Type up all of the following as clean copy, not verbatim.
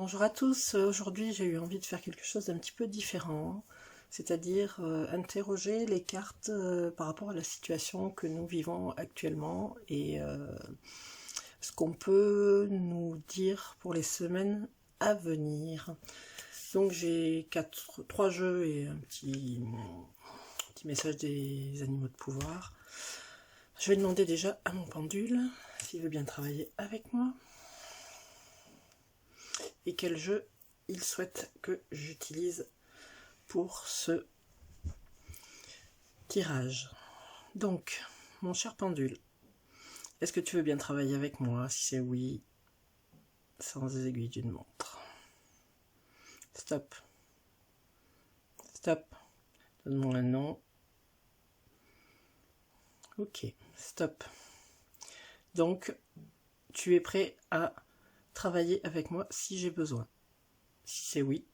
Bonjour à tous, aujourd'hui j'ai eu envie de faire quelque chose d'un petit peu différent, c'est-à-dire interroger les cartes par rapport à la situation que nous vivons actuellement et ce qu'on peut nous dire pour les semaines à venir. Donc j'ai 3 jeux et un petit message des animaux de pouvoir. Je vais demander déjà à mon pendule s'il veut bien travailler avec moi. Et quel jeu il souhaite que j'utilise pour ce tirage. Donc, mon cher pendule, est-ce que tu veux bien travailler avec moi? Si c'est oui, sans aiguille d'une montre. Stop. Stop. Donne-moi un nom. Ok, stop. Donc, tu es prêt à travailler avec moi si j'ai besoin. Si c'est oui,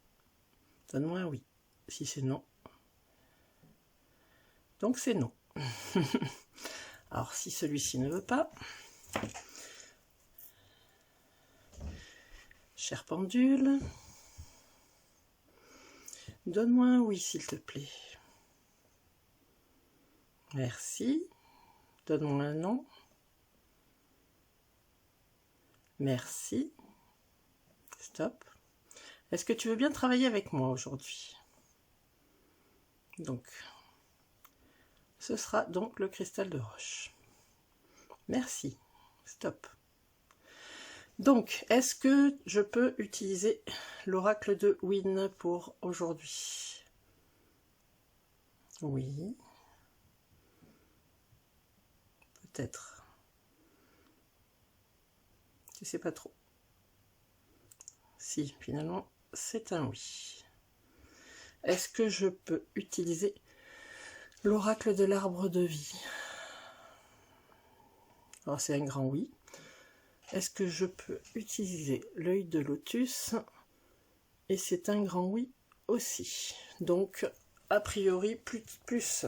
donne-moi un oui. Si c'est non, donc c'est non. Alors, si celui-ci ne veut pas, cher pendule, donne-moi un oui, s'il te plaît. Merci. Donne-moi un non. Merci. Stop. Est-ce que tu veux bien travailler avec moi aujourd'hui? Donc, ce sera donc le cristal de roche. Merci. Stop. Donc, est-ce que je peux utiliser l'oracle de Wynn pour aujourd'hui? Oui. Peut-être. Je ne sais pas trop. Si, finalement, c'est un oui. Est-ce que je peux utiliser l'oracle de l'arbre de vie? Alors, c'est un grand oui. Est-ce que je peux utiliser l'œil de lotus? Et c'est un grand oui aussi. Donc, a priori, plus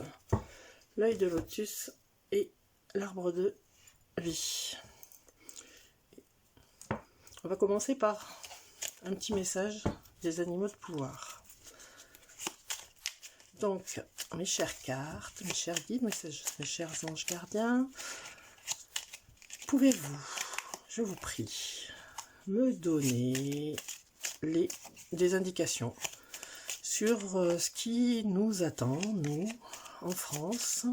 l'œil de lotus et l'arbre de vie. On va commencer par un petit message des animaux de pouvoir. Donc, mes chères cartes, mes chers guides, mes chers anges gardiens, pouvez-vous, je vous prie, me donner des indications sur ce qui nous attend, nous, en France,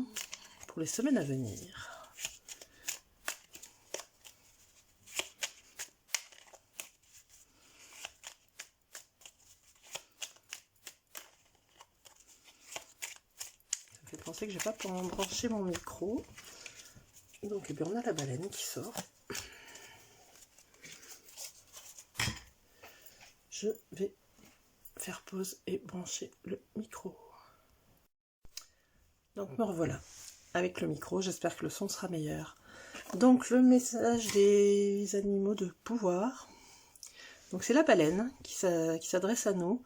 pour les semaines à venir. Ça me fait penser que j'ai pas branché mon micro. Donc, eh bien, on a la baleine qui sort. Je vais faire pause et brancher le micro. Donc me revoilà avec le micro, j'espère que le son sera meilleur. Donc le message des animaux de pouvoir, donc c'est la baleine qui s'adresse à nous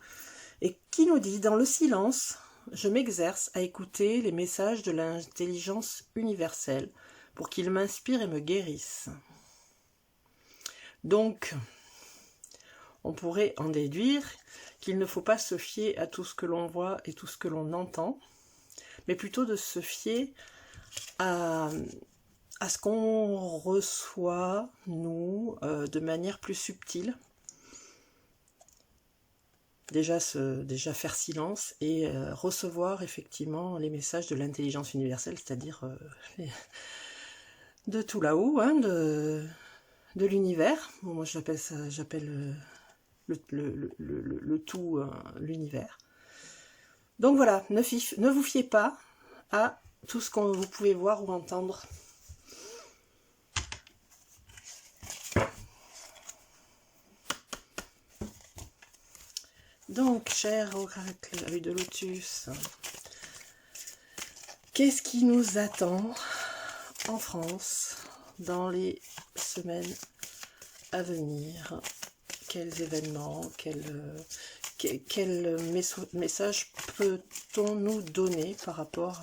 et qui nous dit: dans le silence, je m'exerce à écouter les messages de l'intelligence universelle pour qu'ils m'inspirent et me guérissent. Donc, on pourrait en déduire qu'il ne faut pas se fier à tout ce que l'on voit et tout ce que l'on entend, mais plutôt de se fier à ce qu'on reçoit, nous, de manière plus subtile. Déjà faire silence et recevoir effectivement les messages de l'intelligence universelle, c'est-à-dire de tout là-haut, hein, de l'univers. Bon, moi j'appelle le tout l'univers. Donc voilà, ne vous fiez pas à tout ce que vous pouvez voir ou entendre. Donc, cher oracle œil de lotus, qu'est-ce qui nous attend en France dans les semaines à venir? Quels événements, quel message peut-on nous donner par rapport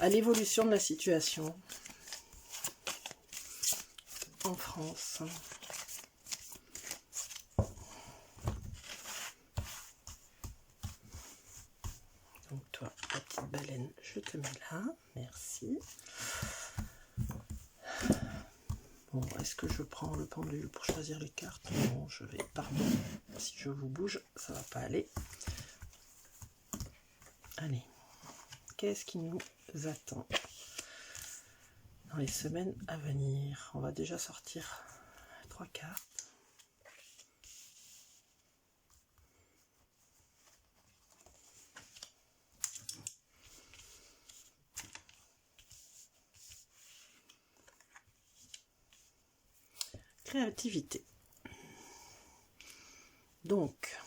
à l'évolution de la situation en France? je te mets là, merci. Bon, est-ce que je prends le pendule pour choisir les cartes? Non, je vais, pardon, si je vous bouge, ça va pas aller. Allez, qu'est-ce qui nous attend dans les semaines à venir? On va déjà sortir 3 cartes. Créativité. Donc,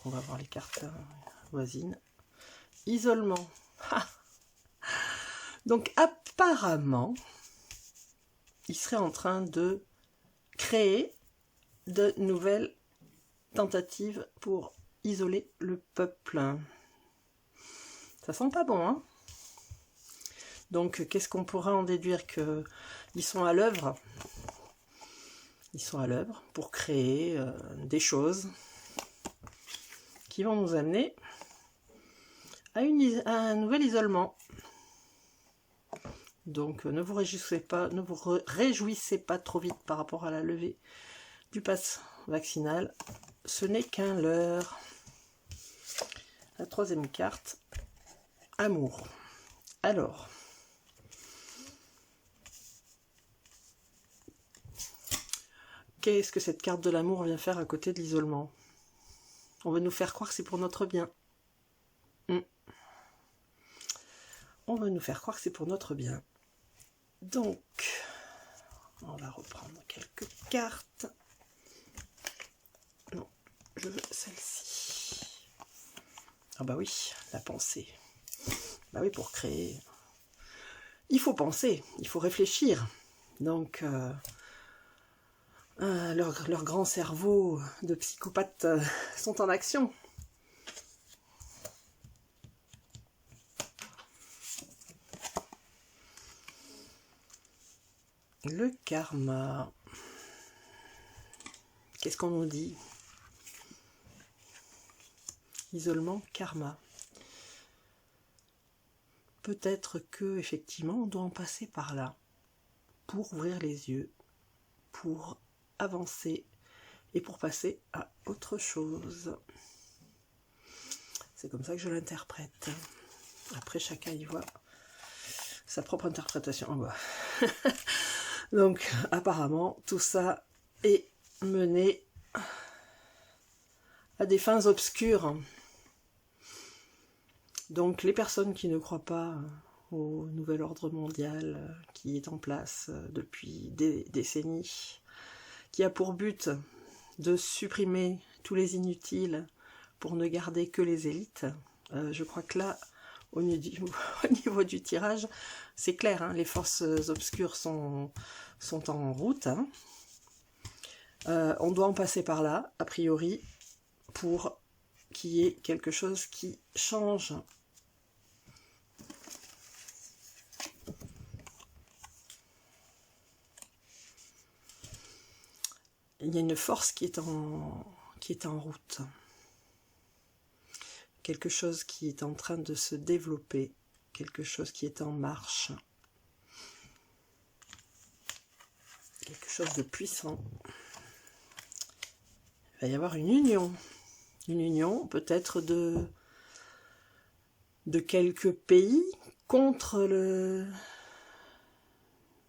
on va voir les cartes voisines. Isolement. Donc, apparemment, il serait en train de créer de nouvelles tentatives pour isoler le peuple. Ça sent pas bon, hein? Donc, qu'est-ce qu'on pourra en déduire? Qu'ils sont à l'œuvre. Ils sont à l'œuvre pour créer des choses qui vont nous amener à un nouvel isolement. Donc ne vous réjouissez pas trop vite par rapport à la levée du pass vaccinal. Ce n'est qu'un leurre. La troisième carte, amour. Alors, qu'est-ce que cette carte de l'amour vient faire à côté de l'isolement? On veut nous faire croire que c'est pour notre bien. On veut nous faire croire que c'est pour notre bien. Donc, on va reprendre quelques cartes. Non, je veux celle-ci. Ah bah oui, la pensée. Bah oui, pour créer, il faut penser, il faut réfléchir. Donc, leurs grands cerveaux de psychopathes sont en action. Le karma. Qu'est-ce qu'on nous dit? Isolement, karma. Peut-être que effectivement on doit en passer par là pour ouvrir les yeux, pour avancer et pour passer à autre chose. C'est comme ça que je l'interprète. Après, chacun y voit sa propre interprétation. Donc, apparemment, tout ça est mené à des fins obscures. Donc, les personnes qui ne croient pas au nouvel ordre mondial qui est en place depuis des décennies, qui a pour but de supprimer tous les inutiles pour ne garder que les élites, je crois que là, au niveau du tirage, c'est clair, hein, les forces obscures sont en route. Hein. On doit en passer par là, a priori, pour qu'il y ait quelque chose qui change. Il y a une force qui est en route. Quelque chose qui est en train de se développer, quelque chose qui est en marche, quelque chose de puissant. Il va y avoir une union peut-être de quelques pays contre le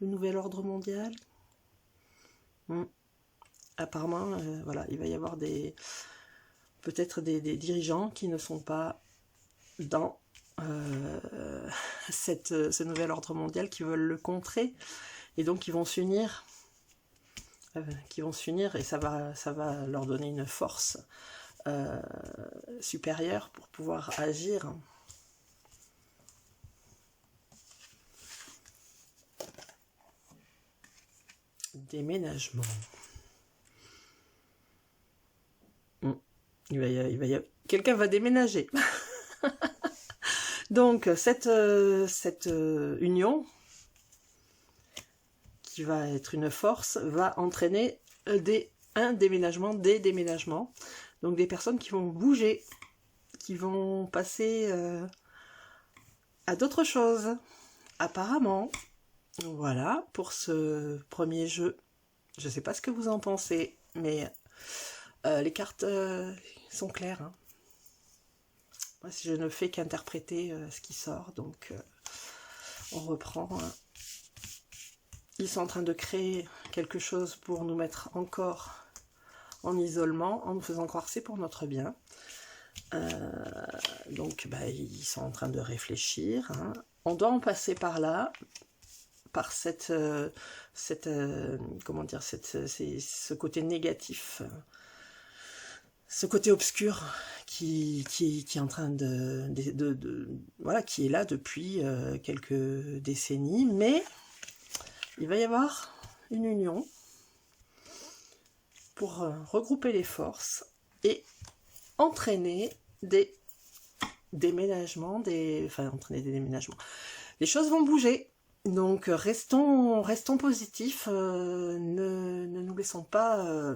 nouvel ordre mondial. Apparemment, voilà, il va y avoir peut-être des dirigeants qui ne sont pas dans ce nouvel ordre mondial, qui veulent le contrer, et donc ils vont s'unir, et ça va leur donner une force supérieure pour pouvoir agir. Déménagement. Quelqu'un va déménager. Donc cette union qui va être une force va entraîner des déménagements. Donc des personnes qui vont bouger, qui vont passer à d'autres choses, apparemment. Voilà pour ce premier jeu. Je ne sais pas ce que vous en pensez, mais les cartes sont claires. Hein. Moi, je ne fais qu'interpréter ce qui sort, donc on reprend. Hein. Ils sont en train de créer quelque chose pour nous mettre encore en isolement, en nous faisant croire que c'est pour notre bien. Donc ils sont en train de réfléchir. Hein. On doit en passer par là, par comment dire, ce côté négatif, ce côté obscur qui est en train voilà, qui est là depuis quelques décennies, mais il va y avoir une union pour regrouper les forces et entraîner des déménagements, entraîner des déménagements. Les choses vont bouger, donc restons positifs, ne nous laissons pas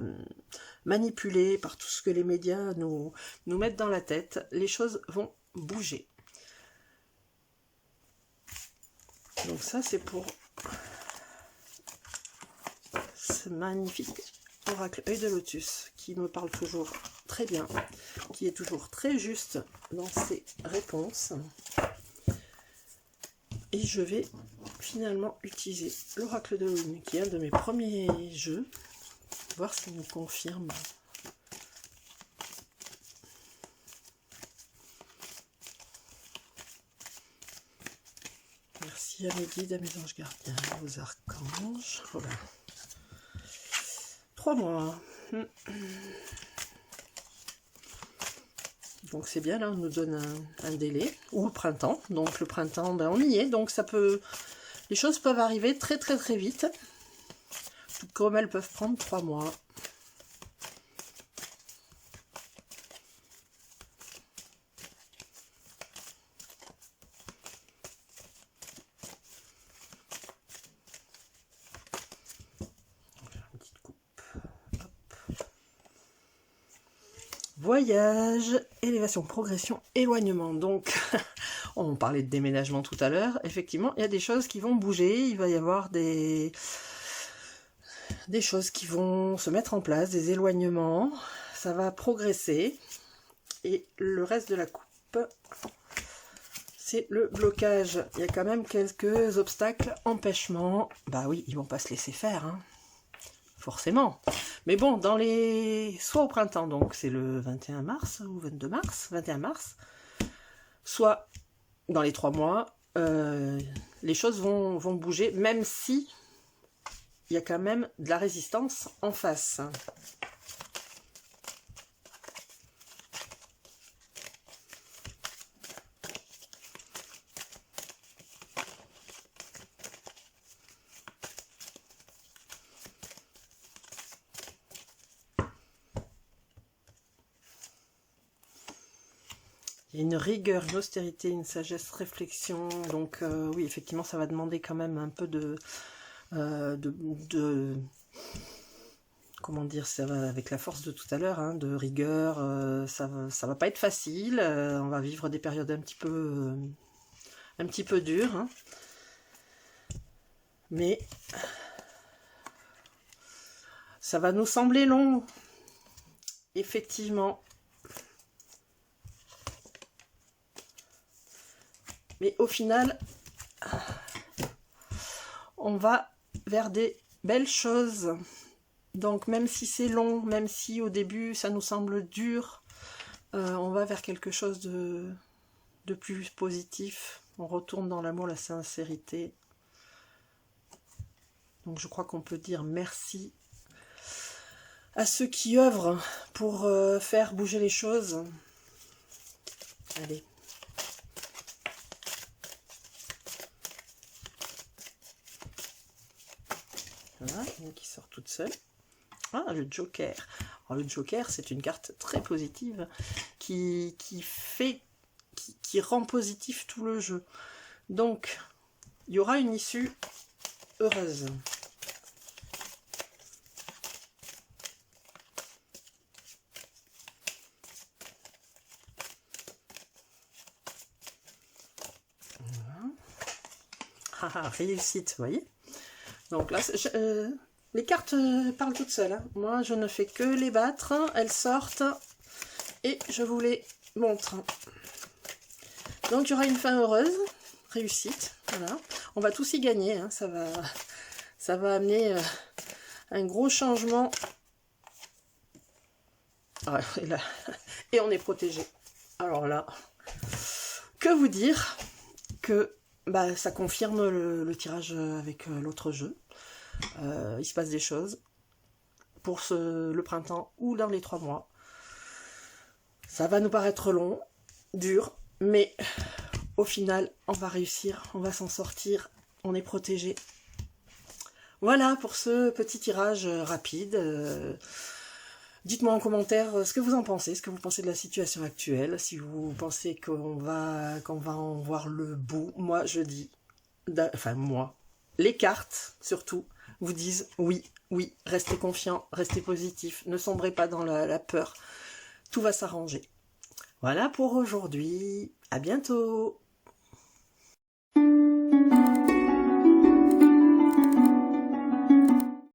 manipuler par tout ce que les médias nous mettent dans la tête. Les choses vont bouger. Donc ça, c'est pour ce magnifique oracle œil de lotus qui me parle toujours très bien, qui est toujours très juste dans ses réponses. Et je vais finalement utiliser l'oracle de lune, qui est un de mes premiers jeux, voir s'il me confirme. Merci à mes guides, à mes anges gardiens, aux archanges. Voilà. 3 mois. Donc c'est bien, là on nous donne un délai, ou le printemps. Donc le printemps, on y est, donc ça peut, les choses peuvent arriver très très très vite, tout comme elles peuvent prendre 3 mois. Une petite coupe. Hop. Voyage, élévation, progression, éloignement. Donc, on parlait de déménagement tout à l'heure. Effectivement, il y a des choses qui vont bouger. Il va y avoir des choses qui vont se mettre en place, des éloignements. Ça va progresser. Et le reste de la coupe, c'est le blocage. Il y a quand même quelques obstacles, empêchements. Bah oui, ils vont pas se laisser faire, hein. Forcément. Mais bon, soit au printemps, donc c'est le 21 mars ou 22 mars, 21 mars, soit dans les 3 mois, les choses vont bouger, même si il y a quand même de la résistance en face. Il y a une rigueur, une austérité, une sagesse, réflexion. Donc oui, effectivement, ça va demander quand même un peu comment dire, ça va avec la force de tout à l'heure, hein, de rigueur. Ça va pas être facile. On va vivre des périodes un petit peu dures. Hein. Mais ça va nous sembler long. Effectivement. Mais au final, on va vers des belles choses. Donc même si c'est long, même si au début ça nous semble dur, on va vers quelque chose de plus positif. On retourne dans l'amour, la sincérité. Donc je crois qu'on peut dire merci à ceux qui œuvrent pour faire bouger les choses. Allez. Voilà, une qui sort toute seule. Ah, le Joker. Alors, le Joker, c'est une carte très positive qui rend positif tout le jeu. Donc, il y aura une issue heureuse. réussite, vous voyez. Donc là, les cartes parlent toutes seules. Hein. Moi, je ne fais que les battre. Elles sortent. Et je vous les montre. Donc, il y aura une fin heureuse. Réussite. Voilà. On va tous y gagner. Hein. Ça va amener un gros changement. Ah, et on est protégé. Alors là, que vous dire que bah, ça confirme le tirage avec l'autre jeu. Il se passe des choses pour le printemps ou dans les 3 mois. Ça va nous paraître long, dur, mais au final, on va réussir, on va s'en sortir, on est protégé. Voilà pour ce petit tirage rapide. Dites-moi en commentaire ce que vous en pensez, ce que vous pensez de la situation actuelle, si vous pensez qu'on va en voir le bout. Moi, je dis, enfin moi, les cartes surtout, vous disent oui, oui, restez confiants, restez positifs, ne sombrez pas dans la peur, tout va s'arranger. Voilà pour aujourd'hui, à bientôt.